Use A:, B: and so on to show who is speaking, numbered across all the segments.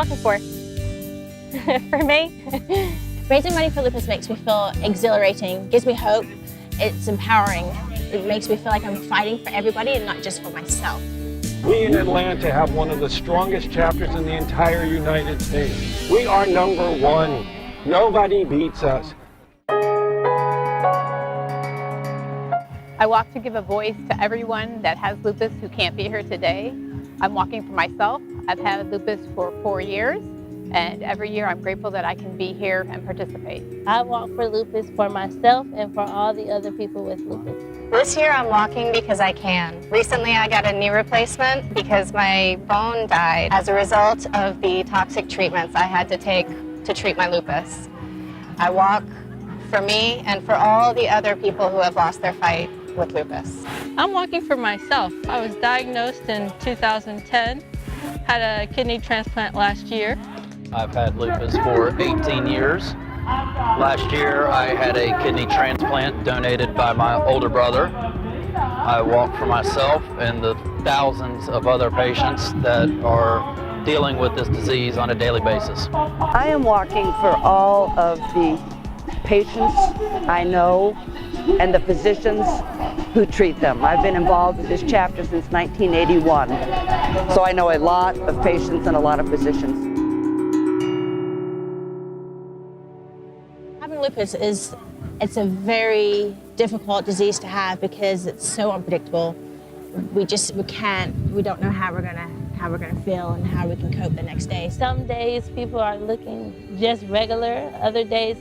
A: walking for? For me? Raising money for lupus makes me feel exhilarating, gives me hope, it's empowering. It makes me feel like I'm fighting for everybody and not just for myself.
B: We in Atlanta have one of the strongest chapters in the entire United States. We are #1. Nobody beats us.
C: I walk to give a voice to everyone that has lupus who can't be here today. I'm walking for myself. I've had lupus for 4 years, and every year I'm grateful that I can be here and participate.
D: I walk for lupus for myself and for all the other people with lupus.
E: This year I'm walking because I can. Recently I got a knee replacement because my bone died as a result of the toxic treatments I had to take to treat my lupus. I walk for me and for all the other people who have lost their fight with lupus.
D: I'm walking for myself. I was diagnosed in 2010, had a kidney transplant last year.
F: I've had lupus for 18 years. Last year I had a kidney transplant donated by my older brother. I walk for myself and the thousands of other patients that are dealing with this disease on a daily basis.
G: I am walking for all of the patients I know and the physicians who treat them. I've been involved with this chapter since 1981, so I know a lot of patients and a lot of physicians.
A: Having lupus it's a very difficult disease to have because it's so unpredictable. We don't know how we're gonna feel and how we can cope the next day.
D: Some days people are looking just regular. Other days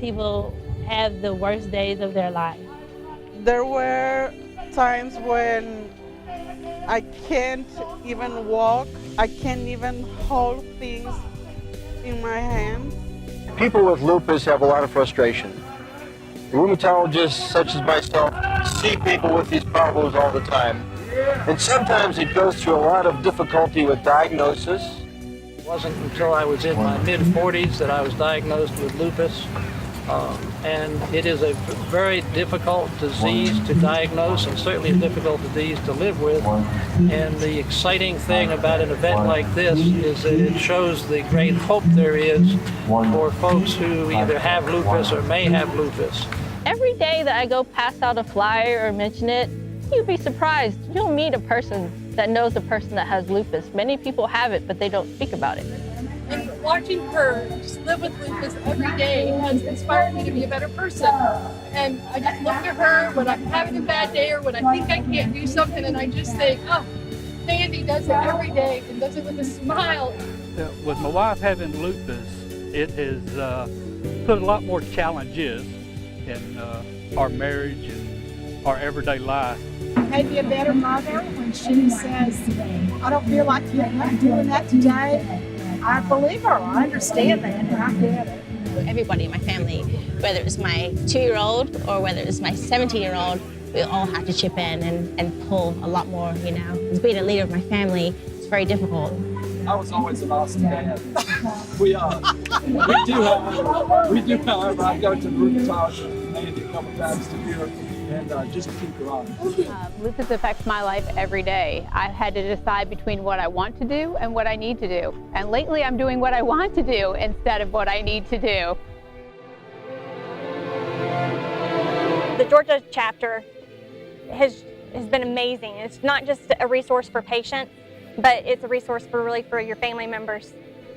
D: people have the worst days of their life.
H: There were times when I can't even walk. I can't even hold things in my hands.
B: People with lupus have a lot of frustration. Rheumatologists such as myself see people with these problems all the time. And sometimes it goes through a lot of difficulty with diagnosis.
I: It wasn't until I was in my mid-40s that I was diagnosed with lupus. And it is a very difficult disease to diagnose and certainly a difficult disease to live with. And the exciting thing about an event like this is that it shows the great hope there is for folks who either have lupus or may have lupus.
D: Every day that I go pass out a flyer or mention it, you'd be surprised. You'll meet a person that knows a person that has lupus. Many people have it, but they don't speak about it.
J: And watching her just live with lupus every day has inspired me to be a better person. And I just look at her when I'm having a bad day or when I think I can't do something, and I just think, oh, Sandy does it every day and does it with a smile.
K: With my wife having lupus, it has put a lot more challenges in our marriage and our everyday life.
J: Maybe a better mother when she says, I don't feel like you're doing that today. I believe her. I understand that, and I get it.
A: Everybody in my family, whether it's my 2-year-old or whether it's my 17-year-old, we all have to chip in and pull a lot more, you know. As being a leader of my family, it's very difficult.
L: I was always an awesome dad. We do, however, I go to the rheumatologist maybe a couple times a year. And just keep her on.
C: Lupus affects my life every day. I've had to decide between what I want to do and what I need to do. And lately I'm doing what I want to do instead of what I need to do.
M: The Georgia chapter has been amazing. It's not just a resource for patients, but it's a resource for your family members.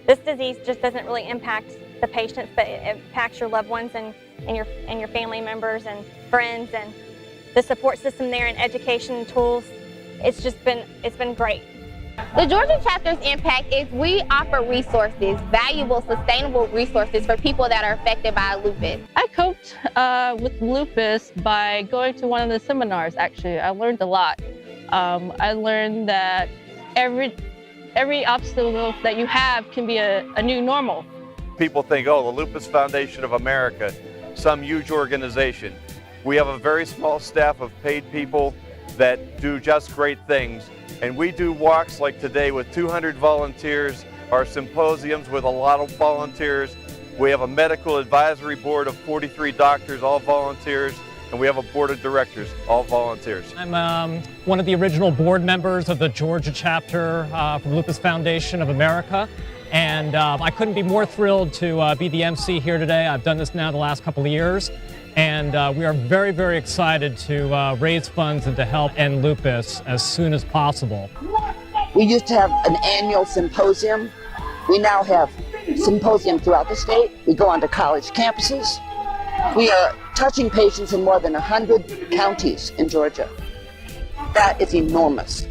M: This disease just doesn't really impact the patients, but it impacts your loved ones and your family members and friends, and the support system there and education and tools. It's been great.
N: The Georgia chapter's impact is we offer resources, valuable, sustainable resources for people that are affected by lupus.
D: I coped with lupus by going to one of the seminars, actually. I learned a lot. I learned that every obstacle that you have can be a new normal.
O: People think, oh, the Lupus Foundation of America, some huge organization. We have a very small staff of paid people that do just great things. And we do walks like today with 200 volunteers, our symposiums with a lot of volunteers. We have a medical advisory board of 43 doctors, all volunteers, and we have a board of directors, all volunteers.
P: I'm one of the original board members of the Georgia chapter from Lupus Foundation of America. And I couldn't be more thrilled to be the MC here today. I've done this now the last couple of years. And we are very, very excited to raise funds and to help end lupus as soon as possible.
G: We used to have an annual symposium. We now have symposium throughout the state. We go onto college campuses. We are touching patients in more than 100 counties in Georgia. That is enormous.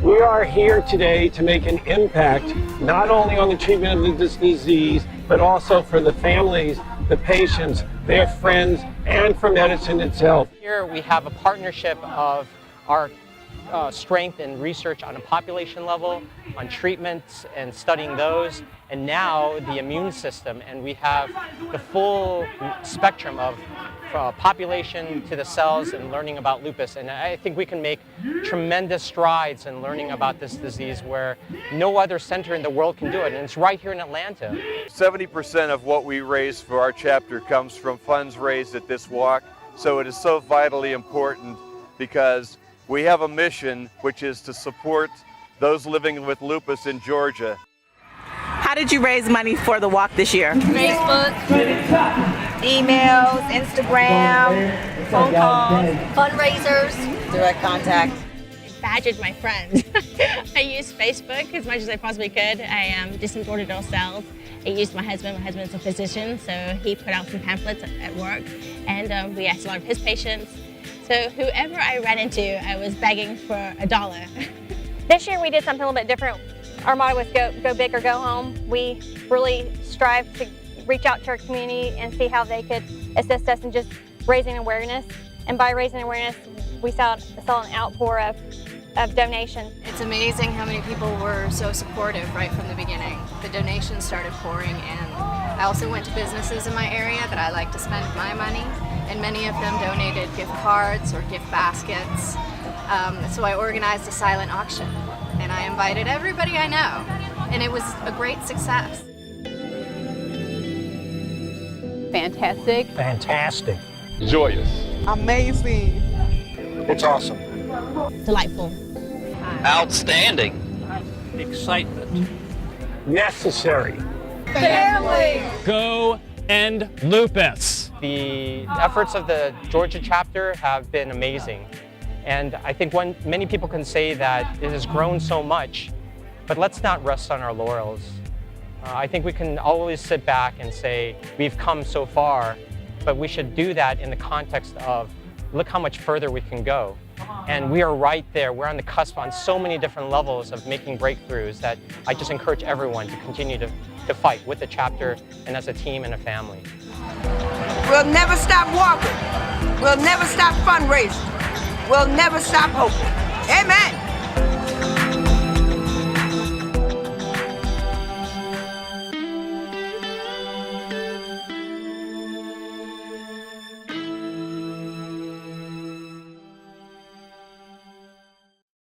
Q: We are here today to make an impact, not only on the treatment of this disease, but also for the families, the patients, their friends, and for medicine itself.
R: Here we have a partnership of our strength in research on a population level, on treatments and studying those, and now the immune system, and we have the full spectrum of population to the cells and learning about lupus. And I think we can make tremendous strides in learning about this disease where no other center in the world can do it, and it's right here in Atlanta.
O: 70% of what we raise for our chapter comes from funds raised at this walk, so it is so vitally important because we have a mission which is to support those living with lupus in Georgia.
S: How did you raise money for the walk this year?
T: Facebook, emails, Instagram, phone calls, fundraisers, direct contact.
A: I badgered my friends. I used Facebook as much as I possibly could. I did some door-to-door sales. I used my husband. My husband's a physician, so he put out some pamphlets at work, and we asked a lot of his patients. So whoever I ran into, I was begging for $1.
M: This year we did something a little bit different. Our motto was go big or go home. We really strive to reach out to our community and see how they could assist us in just raising awareness. And by raising awareness, we saw an outpour of donations.
U: It's amazing how many people were so supportive right from the beginning. The donations started pouring in. I also went to businesses in my area that I like to spend my money, and many of them donated gift cards or gift baskets. So I organized a silent auction, and I invited everybody I know, and it was a great success.
C: Fantastic.
Q: Fantastic.
H: Joyous. Amazing.
B: It's awesome.
A: Delightful.
F: Outstanding.
I: Excitement.
Q: Necessary.
T: Family.
P: Go end lupus.
R: The efforts of the Georgia chapter have been amazing. And I think many people can say that it has grown so much, but let's not rest on our laurels. I think we can always sit back and say, we've come so far, but we should do that in the context of, look how much further we can go. And we are right there. We're on the cusp on so many different levels of making breakthroughs that I just encourage everyone to continue to fight with the chapter and as a team and a family.
T: We'll never stop walking. We'll never stop fundraising. We'll never stop hoping. Amen.